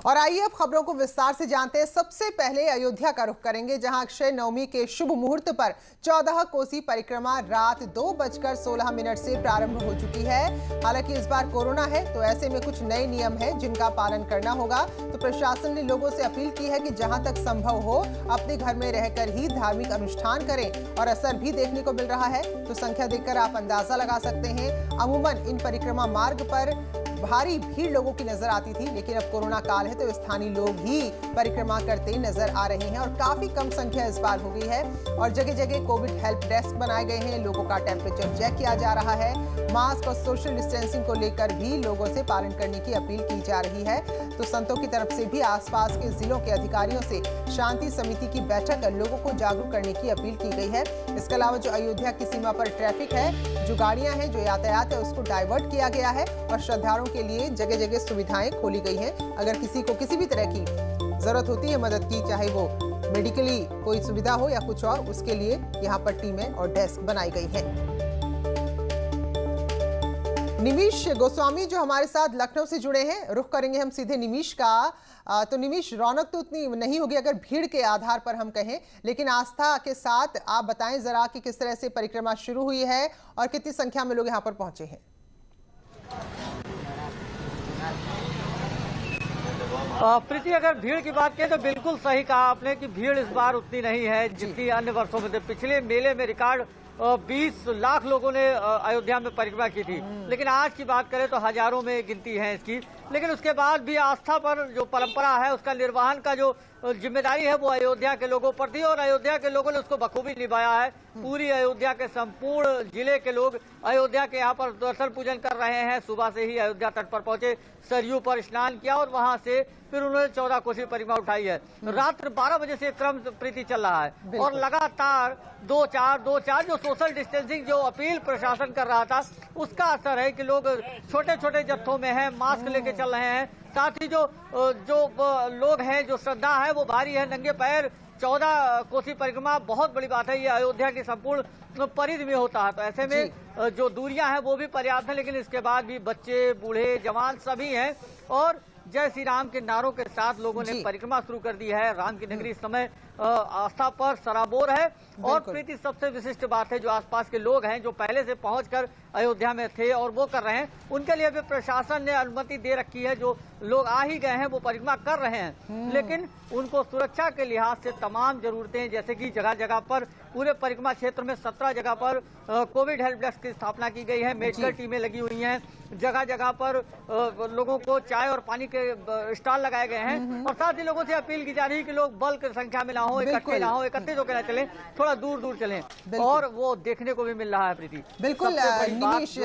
और आइए अब खबरों को विस्तार से जानते हैं। सबसे पहले अयोध्या का रुख करेंगे, जहां अक्षय नवमी के शुभ मुहूर्त पर 14 कोसी परिक्रमा रात 2:16 से प्रारंभ हो चुकी है। हालांकि इस बार कोरोना है, तो ऐसे में कुछ नए नियम हैं जिनका पालन करना होगा। तो प्रशासन ने लोगों से अपील की है कि जहां तक संभव हो अपने घर में रहकर ही धार्मिक अनुष्ठान करें, और असर भी देखने को मिल रहा है। तो संख्या देखकर आप अंदाजा लगा सकते हैं। अमूमन इन परिक्रमा मार्ग पर भारी भीड़ लोगों की नजर आती थी, लेकिन अब कोरोना काल है तो स्थानीय लोग ही परिक्रमा करते नजर आ रहे हैं, और काफी कम संख्या इस बार हो गई है। और जगह जगह कोविड हेल्प डेस्क बनाए गए हैं, लोगों का टेम्परेचर चेक किया जा रहा है। मास्क और सोशल डिस्टेंसिंग को लेकर भी लोगों से पालन करने की अपील की जा रही है। तो संतों की तरफ से भी आसपास के जिलों के अधिकारियों से शांति समिति की बैठक कर लोगों को जागरूक करने की अपील की गई है। इसके अलावा जो अयोध्या की सीमा पर ट्रैफिक है, जो गाड़ियां हैं, जो यातायात है, उसको डाइवर्ट किया गया है और श्रद्धालुओं के लिए जगह जगह सुविधाएं खोली गई हैं। अगर किसी को किसी भी तरह की जरूरत होती है मदद की, चाहे वो मेडिकली कोई सुविधा हो या कुछ और, उसके लिए यहाँ पर टीमें और डेस्क बनाई गई हैं। निमिष गोस्वामी जो हमारे साथ लखनऊ से जुड़े हैं, रुख करेंगे हम सीधे निमिष का। तो निमिष, रौनक तो उतनी नहीं होगी अगर भीड़ के आधार पर हम कहें, लेकिन आस्था के साथ आप बताएं जरा कि किस तरह से परिक्रमा शुरू हुई है और कितनी संख्या में लोग यहाँ पर पहुंचे हैं। प्रीति, अगर भीड़ की बात करें तो बिल्कुल सही कहा आपने कि भीड़ इस बार उतनी नहीं है जितनी अन्य वर्षों में। पिछले मेले में रिकॉर्ड 20 लाख लोगों ने अयोध्या में परिक्रमा की थी, लेकिन आज की बात करें तो हजारों में गिनती है इसकी। लेकिन उसके बाद भी आस्था पर जो परंपरा है उसका निर्वहन का जो जिम्मेदारी है वो अयोध्या के लोगों पर थी, और अयोध्या के लोगों ने उसको बखूबी निभाया है। पूरी अयोध्या के संपूर्ण जिले के लोग अयोध्या के यहाँ पर दर्शन पूजन कर रहे हैं। सुबह से ही अयोध्या तट पर पहुंचे, सरयू पर स्नान किया और वहां से फिर उन्होंने 14 कोसी परिक्रमा उठाई है। रात्र 12 बजे से क्रम प्रीति चल रहा है और लगातार 2-4 जो सोशल डिस्टेंसिंग जो अपील प्रशासन कर रहा था उसका असर है कि लोग छोटे छोटे जत्थों में हैं, मास्क लेके चल रहे हैं। साथ ही जो लोग हैं, जो श्रद्धा है वो भारी है, नंगे पैर 14 कोसी परिक्रमा बहुत बड़ी बात है। ये अयोध्या की संपूर्ण परिधि में होता है, तो ऐसे में जो दूरियां हैं वो भी पर्याप्त है, लेकिन इसके बाद भी बच्चे, बूढ़े, जवान सभी हैं और जय श्री राम के नारों के साथ लोगों ने परिक्रमा शुरू कर दी है। राम की नगरी इस समय आस्था पर सराबोर है। और प्रीति, सबसे विशिष्ट बात है जो आसपास के लोग हैं जो पहले से पहुंचकर अयोध्या में थे और वो कर रहे हैं, उनके लिए भी प्रशासन ने अनुमति दे रखी है। जो लोग आ ही गए हैं वो परिक्रमा कर रहे हैं, लेकिन उनको सुरक्षा के लिहाज से तमाम जरूरतें, जैसे कि जगह जगह पर पूरे परिक्रमा क्षेत्र में 17 जगह पर कोविड हेल्प डेस्क की स्थापना की गई है, मेडिकल टीमें लगी हुई हैं, जगह जगह पर लोगों को चाय और पानी के स्टॉल लगाए गए हैं। और साथ ही लोगों से अपील की जा रही है कि लोग बल्क संख्या में ना हो, इकट्ठे ना हो, एकत्रित होकर ना चलें, थोड़ा दूर दूर चलें, और वो देखने को भी मिल रहा है। प्रीति, बिल्कुल निमिष,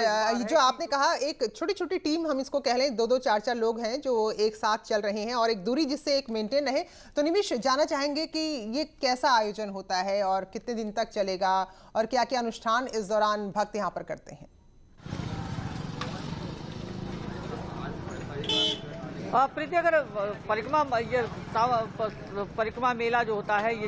जो आपने कहा एक छोटी छोटी टीम हम इसको कह लें, 2-2, 4-4 लोग हैं जो एक साथ चल रहे हैं और एक दूरी जिससे एक मेंटेन रहे। तो निमिष, जानना चाहेंगे कि ये कैसा आयोजन होता है और कितने दिन तक चलेगा और क्या क्या अनुष्ठान इस दौरान भक्त यहाँ पर करते हैं। प्रीति, अगर परिक्रमा मेला जो होता है ये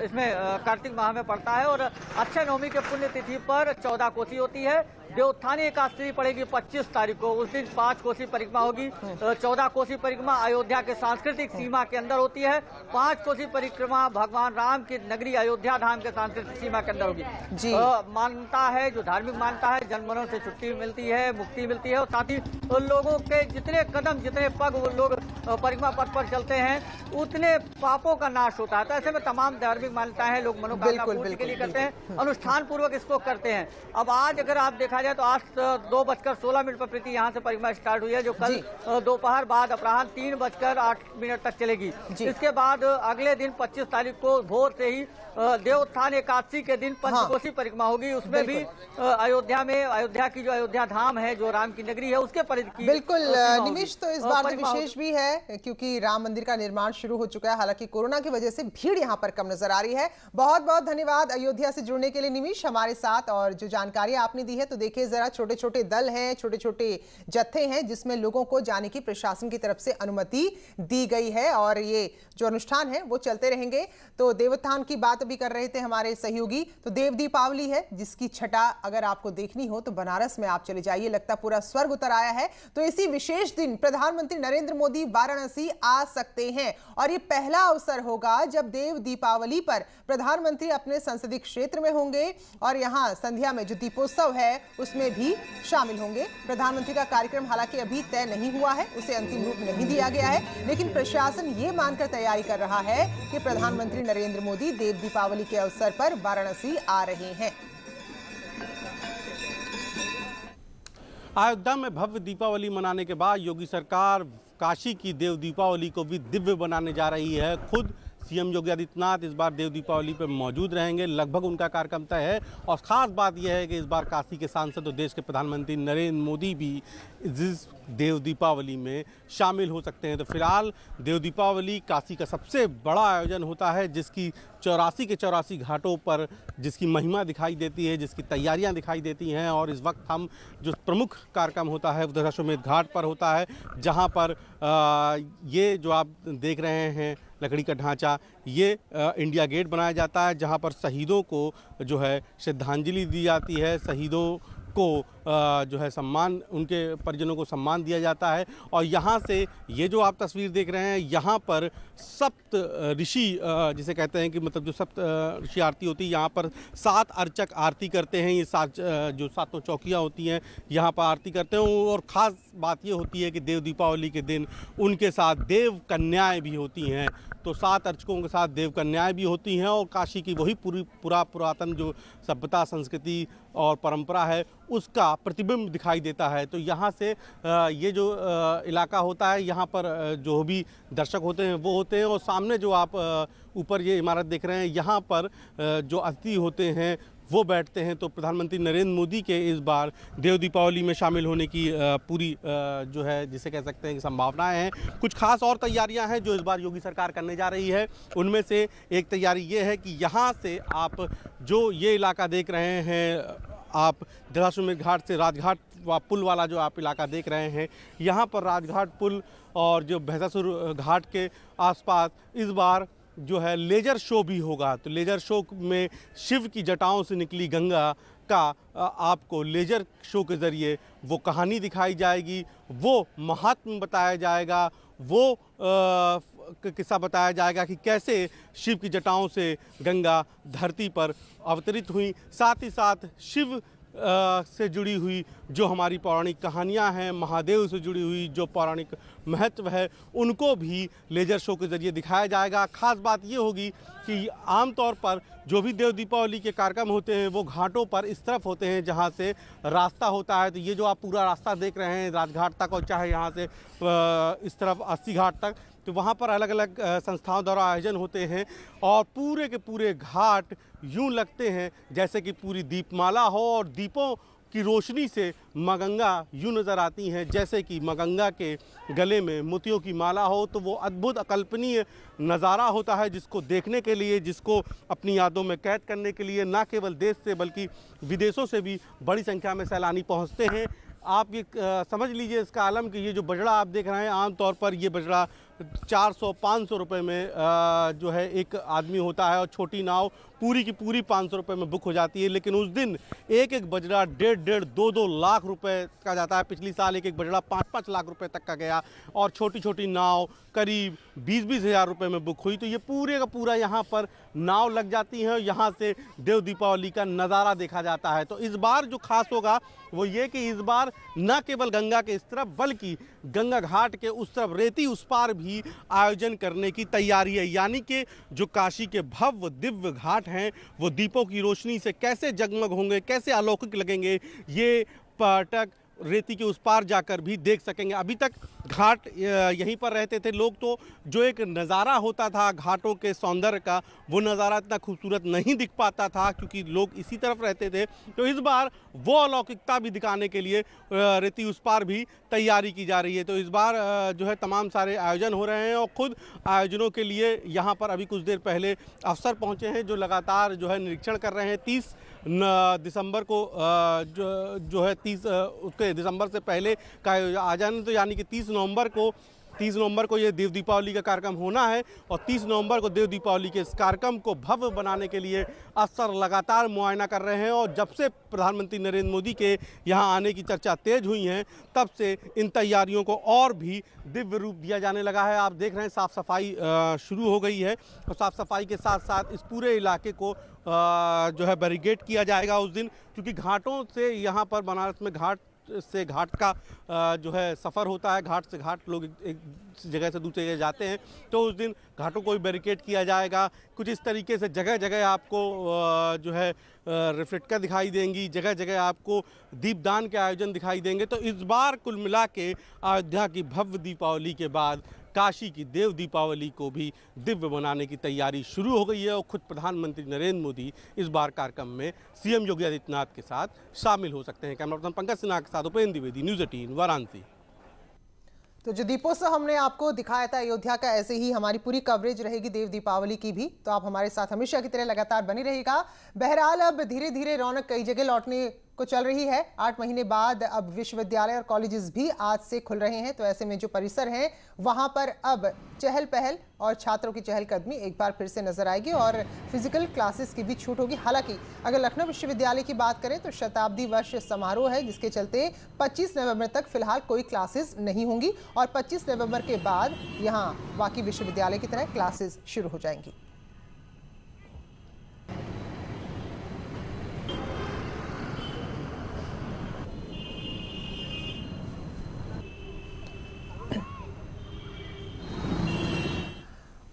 इसमें कार्तिक माह में पड़ता है और अक्षय नवमी के पुण्य तिथि पर 14 कोसी होती है। देवोत्थानी एकादशी पड़ेगी 25 तारीख को, उस दिन 5 कोसी परिक्रमा होगी। 14 कोसी परिक्रमा अयोध्या के सांस्कृतिक सीमा के अंदर होती है। 5 कोसी परिक्रमा भगवान राम की नगरी अयोध्या धाम के सांस्कृतिक सीमा के अंदर होगी। मान्यता है, जो धार्मिक मान्यता है, जन्म मरण से छुट्टी मिलती है, मुक्ति मिलती है, और साथ ही लोगों के जितने कदम, जितने पग वो लोग परिक्रमा पथ पर चलते हैं उतने पापों का नाश होता है। तो ऐसे में तमाम धार्मिक मान्यताएं हैं, लोग मनोकामना पूर्ति के लिए करते हैं, अनुष्ठान पूर्वक इसको करते हैं। अब आज अगर आप देखा जाए तो आज 2:16 पर प्रीति यहाँ से परिक्रमा स्टार्ट हुई है, जो कल दोपहर बाद अपराह्न 3:08 तक चलेगी। इसके बाद अगले दिन 25 तारीख को भोर से ही देवोत्थान एकादशी के दिन पंचकोसी परिक्रमा होगी। उसमें भी अयोध्या की जो अयोध्या धाम है, जो राम की नगरी है, उसके परिधि की बिल्कुल निमिष। तो इस बार विशेष भी है क्योंकि राम मंदिर का निर्माण शुरू हो चुका है। हालांकि कोरोना की वजह से भीड़ यहाँ पर कम नजर आ रही है। बहुत बहुत धन्यवाद अयोध्या से जुड़ने के लिए निमिष हमारे साथ, और जो जानकारी आपने दी है तो देखिए जरा, छोटे छोटे दल हैं, छोटे छोटे जत्थे हैं जिसमें लोगों को जाने की प्रशासन की तरफ से अनुमति दी गई है और ये जो अनुष्ठान है वो चलते रहेंगे। तो देवोत्थान की बात अभी कर रहे थे हमारे सहयोगी, तो देव दीपावली है जिसकी छटा अगर आपको देखनी हो तो बनारस में आप चले जाइए, लगता पूरा स्वर्ग उतर आया है। तो इसी विशेष दिन प्रधानमंत्री नरेंद्र मोदी वाराणसी आ सकते हैं और ये पहला अवसर होगा जब देव दीपावली पर प्रधानमंत्री अपने संसदीय क्षेत्र में होंगे और यहां संध्या में जो दीपोत्सव है उसमें भी शामिल होंगे। प्रधानमंत्री का कार्यक्रम हालांकि अभी तय नहीं हुआ है, उसे अंतिम रूप नहीं दिया गया है, लेकिन प्रशासन ये मानकर तैयारी कर रहा है कि प्रधानमंत्री नरेंद्र मोदी देव दीपावली के अवसर पर वाराणसी आ रहे हैं। अयोध्या में भव्य दीपावली मनाने के बाद योगी सरकार काशी की देव दीपावली को भी दिव्य बनाने जा रही है। खुद सीएम योगी आदित्यनाथ इस बार देव दीपावली पर मौजूद रहेंगे, लगभग उनका कार्यक्रम तय है। और ख़ास बात यह है कि इस बार काशी के सांसद और देश के प्रधानमंत्री नरेंद्र मोदी भी इस देव दीपावली में शामिल हो सकते हैं। तो फिलहाल देव दीपावली काशी का सबसे बड़ा आयोजन होता है जिसकी 84 के 84 घाटों पर जिसकी महिमा दिखाई देती है, जिसकी तैयारियां दिखाई देती हैं। और इस वक्त हम जो प्रमुख कार्यक्रम होता है वो दशाश्वमेध घाट पर होता है, जहां पर ये जो आप देख रहे हैं लकड़ी का ढांचा, ये इंडिया गेट बनाया जाता है जहां पर शहीदों को जो है श्रद्धांजलि दी जाती है, शहीदों को जो है सम्मान, उनके परिजनों को सम्मान दिया जाता है। और यहाँ से ये जो आप तस्वीर देख रहे हैं, यहाँ पर सप्त ऋषि जिसे कहते हैं कि मतलब जो सप्त ऋषि आरती होती है, यहाँ पर 7 अर्चक आरती करते हैं। ये जो 7 चौकियाँ होती हैं यहाँ पर आरती करते हैं। और ख़ास बात ये होती है कि देव दीपावली के दिन उनके साथ देव कन्याएँ भी होती हैं। तो 7 अर्चकों के साथ देव कन्याएँ भी होती हैं और काशी की वही पुरातन जो सभ्यता, संस्कृति और परंपरा है उसका प्रतिबिंब दिखाई देता है। तो यहाँ से ये जो इलाका होता है, यहाँ पर जो भी दर्शक होते हैं वो होते हैं। और सामने जो आप ऊपर ये इमारत देख रहे हैं, यहाँ पर जो अतिथि होते हैं वो बैठते हैं। तो प्रधानमंत्री नरेंद्र मोदी के इस बार देव दीपावली में शामिल होने की पूरी जो है जिसे कह सकते हैं कि संभावनाएं हैं। कुछ खास और तैयारियां हैं जो इस बार योगी सरकार करने जा रही है। उनमें से एक तैयारी ये है कि यहाँ से आप जो ये इलाका देख रहे हैं, आप दशाश्वमेध घाट से राजघाट व पुल वाला जो आप इलाका देख रहे हैं, यहाँ पर राजघाट पुल और जो भैंसासुर घाट के आसपास इस बार जो है लेजर शो भी होगा। तो लेजर शो में शिव की जटाओं से निकली गंगा का आपको लेजर शो के ज़रिए वो कहानी दिखाई जाएगी, वो महात्म्य बताया जाएगा, वो किस्सा बताया जाएगा कि कैसे शिव की जटाओं से गंगा धरती पर अवतरित हुई। साथ ही साथ शिव से जुड़ी हुई जो हमारी पौराणिक कहानियाँ हैं, महादेव से जुड़ी हुई जो पौराणिक महत्व है, उनको भी लेजर शो के ज़रिए दिखाया जाएगा। ख़ास बात ये होगी कि आमतौर पर जो भी देव दीपावली के कार्यक्रम होते हैं वो घाटों पर इस तरफ होते हैं जहाँ से रास्ता होता है। तो ये जो आप पूरा रास्ता देख रहे हैं राजघाट तक, और चाहे यहाँ से इस तरफ 80 घाट तक, तो वहाँ पर अलग अलग संस्थाओं द्वारा आयोजन होते हैं। और पूरे के पूरे घाट यूँ लगते हैं जैसे कि पूरी दीपमाला हो और दीपों की रोशनी से माँ गंगा यूँ नज़र आती हैं जैसे कि माँ गंगा के गले में मोतियों की माला हो। तो वो अद्भुत अकल्पनीय नज़ारा होता है जिसको देखने के लिए, जिसको अपनी यादों में कैद करने के लिए न केवल देश से बल्कि विदेशों से भी बड़ी संख्या में सैलानी पहुँचते हैं। आप ये समझ लीजिए इसका आलम कि ये जो बजड़ा आप देख रहे हैं, आमतौर पर ये बजड़ा 400-500 रुपये में जो है एक आदमी होता है और छोटी नाव पूरी की पूरी 500 रुपये में बुक हो जाती है। लेकिन उस दिन एक एक बजड़ा 1.5-2 लाख रुपए का जाता है। पिछली साल एक एक बजड़ा 5-5 लाख रुपए तक का गया और छोटी छोटी नाव करीब 20-20 हज़ार रुपये में बुक हुई। तो ये पूरे का पूरा यहाँ पर नाव लग जाती है और यहाँ से देव दीपावली का नज़ारा देखा जाता है। तो इस बार जो खास होगा वो ये कि इस बार न केवल गंगा के इस तरफ बल्कि गंगा घाट के उस तरफ रेती उस पार भी आयोजन करने की तैयारी है। यानी कि जो काशी के भव्य दिव्य घाट हैं वो दीपों की रोशनी से कैसे जगमग होंगे, कैसे अलौकिक लगेंगे, ये पर्यटक रेती के उस पार जाकर भी देख सकेंगे। अभी तक घाट यहीं पर रहते थे लोग, तो जो एक नज़ारा होता था घाटों के सौंदर्य का, वो नज़ारा इतना खूबसूरत नहीं दिख पाता था क्योंकि लोग इसी तरफ रहते थे। तो इस बार वो अलौकिकता भी दिखाने के लिए रेती उस पार भी तैयारी की जा रही है। तो इस बार जो है तमाम सारे आयोजन हो रहे हैं और खुद आयोजनों के लिए यहाँ पर अभी कुछ देर पहले अफसर पहुँचे हैं जो लगातार जो है निरीक्षण कर रहे हैं। 30 दिसंबर को जो है 30 उसके दिसंबर से पहले का आयोजन, तो यानी कि 30 नवंबर को ये देव दीपावली का कार्यक्रम होना है और 30 नवंबर को देव दीपावली के इस कार्यक्रम को भव्य बनाने के लिए अफसर लगातार मुआयना कर रहे हैं। और जब से प्रधानमंत्री नरेंद्र मोदी के यहाँ आने की चर्चा तेज हुई है, तब से इन तैयारियों को और भी दिव्य रूप दिया जाने लगा है। आप देख रहे हैं साफ़ सफाई शुरू हो गई है और साफ़ सफाई के साथ साथ इस पूरे इलाके को जो है बैरिकेड किया जाएगा उस दिन, क्योंकि घाटों से यहाँ पर बनारस में घाट से घाट का जो है सफ़र होता है, घाट से घाट लोग एक जगह से दूसरी जगह जाते हैं, तो उस दिन घाटों को भी बैरिकेड किया जाएगा। कुछ इस तरीके से जगह जगह आपको जो है रिफ्लेक्टर दिखाई देंगी, जगह जगह आपको दीपदान के आयोजन दिखाई देंगे। तो इस बार कुल मिला के अयोध्या की भव्य दीपावली के बाद काशी की देव दीपावली को भी दिव्य बनाने की तैयारी शुरू हो गई है और खुद प्रधानमंत्री नरेंद्र मोदी इस बार कार्यक्रम में सीएम योगी आदित्यनाथ के साथ शामिल हो सकते हैं। कैमरा पर्सन पंकज सिन्हा के साथ उपेंद्र द्विवेदी, न्यूज़ 18 वाराणसी। तो जो दीपोत्सव हमने आपको दिखाया था अयोध्या का, ऐसे ही हमारी पूरी कवरेज रहेगी देव दीपावली की भी, तो आप हमारे साथ हमेशा की तरह लगातार बनी रहेगा। बहरहाल अब धीरे धीरे रौनक कई जगह लौटने को चल रही है। 8 महीने बाद अब विश्वविद्यालय और कॉलेजेस भी आज से खुल रहे हैं, तो ऐसे में जो परिसर हैं वहां पर अब चहल पहल और छात्रों की चहलकदमी एक बार फिर से नजर आएगी और फिजिकल क्लासेस की भी छूट होगी। हालांकि अगर लखनऊ विश्वविद्यालय की बात करें तो शताब्दी वर्ष समारोह है, जिसके चलते 25 नवंबर तक फिलहाल कोई क्लासेस नहीं होंगी और 25 नवंबर के बाद यहाँ बाकी विश्वविद्यालय की तरह क्लासेस शुरू हो जाएंगी।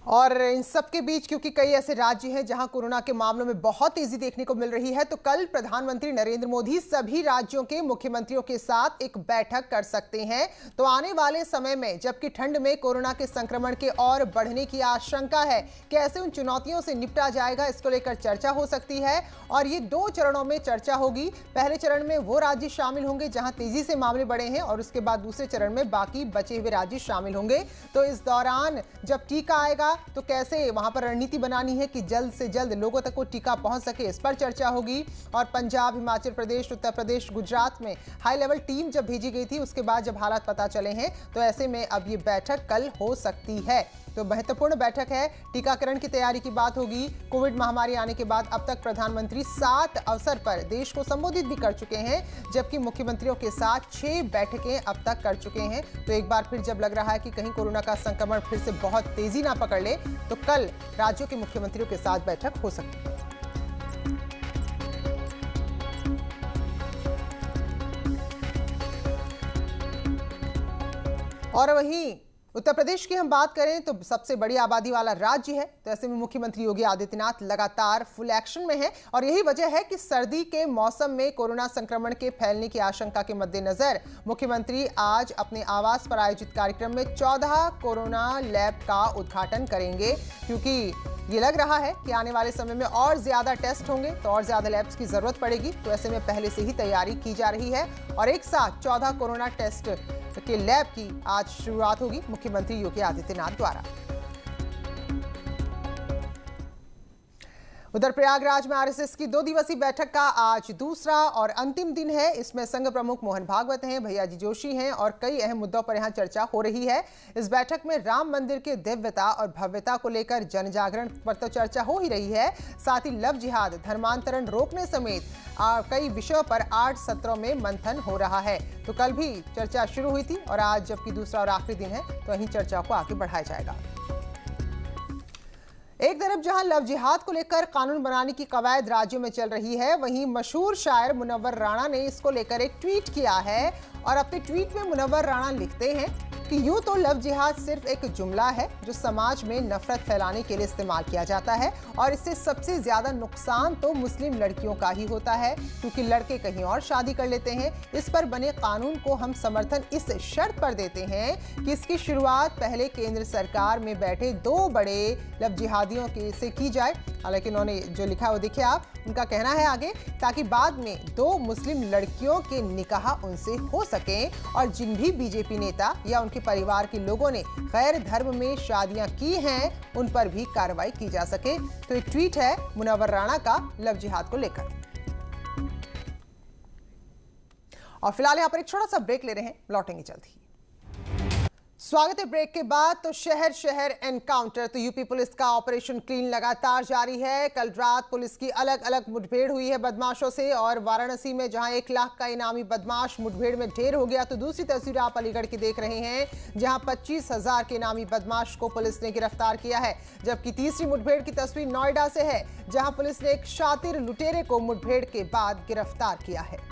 और इन सब के बीच क्योंकि कई ऐसे राज्य हैं जहां कोरोना के मामलों में बहुत तेजी देखने को मिल रही है, तो कल प्रधानमंत्री नरेंद्र मोदी सभी राज्यों के मुख्यमंत्रियों के साथ एक बैठक कर सकते हैं। तो आने वाले समय में जबकि ठंड में कोरोना के संक्रमण के और बढ़ने की आशंका है, कैसे उन चुनौतियों से निपटा जाएगा, इसको लेकर चर्चा हो सकती है। और ये 2 चरणों में चर्चा होगी। पहले चरण में वो राज्य शामिल होंगे जहां तेजी से मामले बढ़े हैं और उसके बाद दूसरे चरण में बाकी बचे हुए राज्य शामिल होंगे। तो इस दौरान जब टीका आएगा तो कैसे वहां पर रणनीति बनानी है कि जल्द से जल्द लोगों तक वो टीका पहुंच सके, इस पर चर्चा होगी। और पंजाब, हिमाचल प्रदेश, उत्तर प्रदेश, गुजरात में हाई लेवल टीम जब भेजी गई थी, उसके बाद जब हालात पता चले हैं, तो ऐसे में अब ये बैठक कल हो सकती है। तो महत्वपूर्ण बैठक है। टीकाकरण की तैयारी की बात होगी। कोविड महामारी आने के बाद अब तक प्रधानमंत्री 7 अवसर पर देश को संबोधित भी कर चुके हैं, जबकि मुख्यमंत्रियों के साथ 6 बैठकें अब तक कर चुके हैं। तो एक बार फिर जब लग रहा है कि कहीं कोरोना का संक्रमण फिर से बहुत तेजी ना पकड़ ले, तो कल राज्यों के मुख्यमंत्रियों के साथ बैठक हो सकती है। और वहीं उत्तर प्रदेश की हम बात करें तो सबसे बड़ी आबादी वाला राज्य है, तो ऐसे में मुख्यमंत्री योगी आदित्यनाथ लगातार फुल एक्शन में है। और यही वजह है कि सर्दी के मौसम में कोरोना संक्रमण के फैलने की आशंका के मद्देनजर मुख्यमंत्री आज अपने आवास पर आयोजित कार्यक्रम में 14 कोरोना लैब का उद्घाटन करेंगे, क्योंकि ये लग रहा है कि आने वाले समय में और ज्यादा टेस्ट होंगे तो और ज्यादा लैब्स की जरूरत पड़ेगी। तो ऐसे में पहले से ही तैयारी की जा रही है और एक साथ 14 कोरोना टेस्ट के लैब की आज शुरुआत होगी मुख्यमंत्री योगी आदित्यनाथ द्वारा। उधर प्रयागराज में आरएसएस की 2 दिवसीय बैठक का आज दूसरा और अंतिम दिन है। इसमें संघ प्रमुख मोहन भागवत हैं, भैयाजी जोशी हैं और कई अहम मुद्दों पर यहां चर्चा हो रही है। इस बैठक में राम मंदिर के दिव्यता और भव्यता को लेकर जन जागरण पर तो चर्चा हो ही रही है, साथ ही लव जिहाद, धर्मांतरण रोकने समेत कई विषयों पर 8 सत्रों में मंथन हो रहा है। तो कल भी चर्चा शुरू हुई थी और आज जबकि दूसरा और आखिरी दिन है, तो वहीं चर्चा को आगे बढ़ाया जाएगा। एक तरफ जहां लव जिहाद को लेकर कानून बनाने की कवायद राज्यों में चल रही है, वहीं मशहूर शायर मुनव्वर राणा ने इसको लेकर एक ट्वीट किया है और अपने ट्वीट में मुनव्वर राणा लिखते हैं जबकि यूं तो लव जिहाद सिर्फ एक जुमला है जो समाज में नफरत फैलाने के लिए इस्तेमाल किया जाता है और इससे सबसे ज्यादा नुकसान तो मुस्लिम लड़कियों का ही होता है, क्योंकि लड़के कहीं और शादी कर लेते हैं। इस पर बने कानून को हम समर्थन इस शर्त पर देते हैं कि इसकी शुरुआत पहले केंद्र सरकार में बैठे 2 बड़े लव जिहादियों से की जाए। हालांकि उन्होंने जो लिखा है वो देखिए आप, उनका कहना है आगे, ताकि बाद में 2 मुस्लिम लड़कियों के निकाह उनसे हो सके और जिन भी बीजेपी नेता या उनके परिवार के लोगों ने गैर धर्म में शादियां की हैं उन पर भी कार्रवाई की जा सके। तो एक ट्वीट है मुनव्वर राणा का लव जिहाद को लेकर। और फिलहाल यहां पर एक छोटा सा ब्रेक ले रहे हैं, लौटेंगे जल्द ही। स्वागत है ब्रेक के बाद। तो शहर शहर एनकाउंटर, तो यूपी पुलिस का ऑपरेशन क्लीन लगातार जारी है। कल रात पुलिस की अलग अलग मुठभेड़ हुई है बदमाशों से, और वाराणसी में जहां 1 लाख का इनामी बदमाश मुठभेड़ में ढेर हो गया, तो दूसरी तस्वीर आप अलीगढ़ की देख रहे हैं जहां 25,000 के इनामी बदमाश को पुलिस ने गिरफ्तार किया है। जबकि तीसरी मुठभेड़ की तस्वीर नोएडा से है जहां पुलिस ने एक शातिर लुटेरे को मुठभेड़ के बाद गिरफ्तार किया है।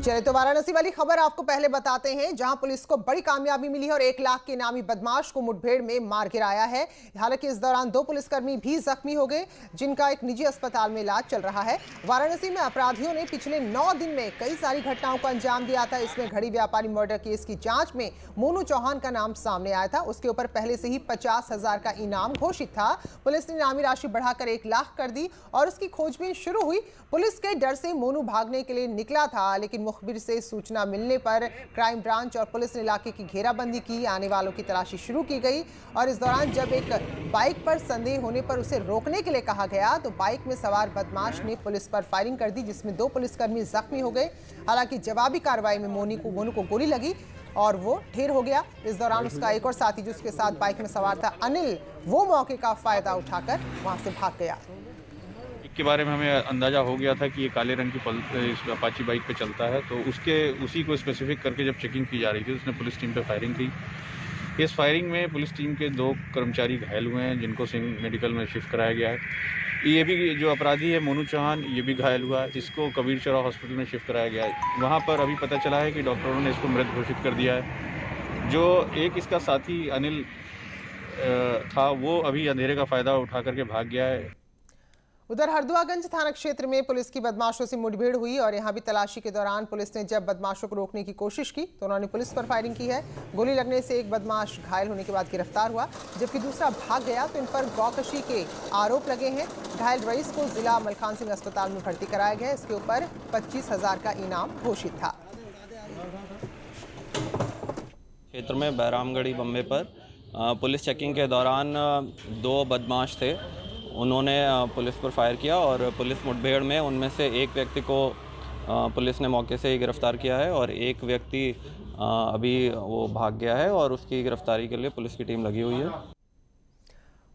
चलिए तो वाराणसी वाली खबर आपको पहले बताते हैं, जहां पुलिस को बड़ी कामयाबी मिली है और 1 लाख के इनामी बदमाश को मुठभेड़ में मार गिराया है। हालांकि इस दौरान 2 पुलिसकर्मी भी जख्मी हो गए जिनका एक निजी अस्पताल में इलाज चल रहा है। वाराणसी में अपराधियों ने पिछले 9 दिन में कई सारी घटनाओं को अंजाम दिया था। इसमें घड़ी व्यापारी मर्डर केस की जांच में मोनू चौहान का नाम सामने आया था। उसके ऊपर पहले से ही 50,000 का इनाम घोषित था। पुलिस ने इनामी राशि बढ़ाकर 1 लाख कर दी और उसकी खोजबीन शुरू हुई। पुलिस के डर से मोनू भागने के लिए निकला था, लेकिन मुखबिर से सूचना मिलने पर क्राइम ब्रांच और पुलिस ने इलाके की घेराबंदी की, आने वालों की तलाशी शुरू की गई। और इस दौरान जब एक बाइक पर संदेह होने पर उसे रोकने के लिए कहा गया तो बाइक में सवार बदमाश ने पुलिस पर फायरिंग कर दी, जिसमें 2 पुलिसकर्मी जख्मी हो गए। हालांकि जवाबी कार्रवाई में मोनू को गोली लगी और वो ढेर हो गया। इस दौरान उसका एक और साथी जिसके साथ बाइक में सवार था अनिल, वो मौके का फायदा उठाकर वहां से भाग गया। के बारे में हमें अंदाज़ा हो गया था कि ये काले रंग की अपाची बाइक पे चलता है, तो उसी को स्पेसिफिक करके जब चेकिंग की जा रही थी उसने पुलिस टीम पे फायरिंग की। इस फायरिंग में पुलिस टीम के 2 कर्मचारी घायल हुए हैं जिनको सिंह मेडिकल में शिफ्ट कराया गया है। ये भी जो अपराधी है मोनू चौहान, ये भी घायल हुआ है, इसको कबीर चौरा हॉस्पिटल में शिफ्ट कराया गया है। वहाँ पर अभी पता चला है कि डॉक्टरों ने इसको मृत घोषित कर दिया है। जो एक इसका साथी अनिल था वो अभी अंधेरे का फ़ायदा उठा करके भाग गया है। उधर हरदुआगंज थाना क्षेत्र में पुलिस की बदमाशों से मुठभेड़ हुई और यहां भी तलाशी के दौरान पुलिस ने जब बदमाशों को रोकने की कोशिश की तो उन्होंने पुलिस पर फायरिंग की है। गोली लगने से एक बदमाश घायल होने के बाद गिरफ्तार हुआ, जबकि दूसरा भाग गया। तो इन पर गौकशी के आरोप लगे हैं। घायल रईस को जिला मलखान सिंह अस्पताल में भर्ती कराया गया। इसके ऊपर 25,000 का इनाम घोषित था। क्षेत्र में बैरामगढ़ी बम्बे पर पुलिस चेकिंग के दौरान 2 बदमाश थे, उन्होंने पुलिस पर फायर किया और पुलिस मुठभेड़ में उनमें से एक व्यक्ति को पुलिस ने मौके से ही गिरफ्तार किया है और एक व्यक्ति अभी वो भाग गया है और उसकी गिरफ्तारी के लिए पुलिस की टीम लगी हुई है।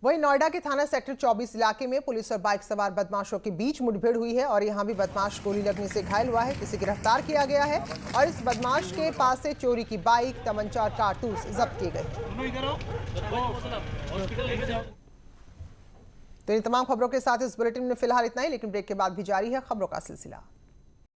वहीं नोएडा के थाना सेक्टर 24 इलाके में पुलिस और बाइक सवार बदमाशों के बीच मुठभेड़ हुई है और यहां भी बदमाश गोली लगने से घायल हुआ है। इसे गिरफ्तार किया गया है और इस बदमाश के पास से चोरी की बाइक, तमंचा और कारतूस जब्त किए गए। तो इन तमाम खबरों के साथ इस बुलेटिन में फिलहाल इतना ही, लेकिन ब्रेक के बाद भी जारी है खबरों का सिलसिला।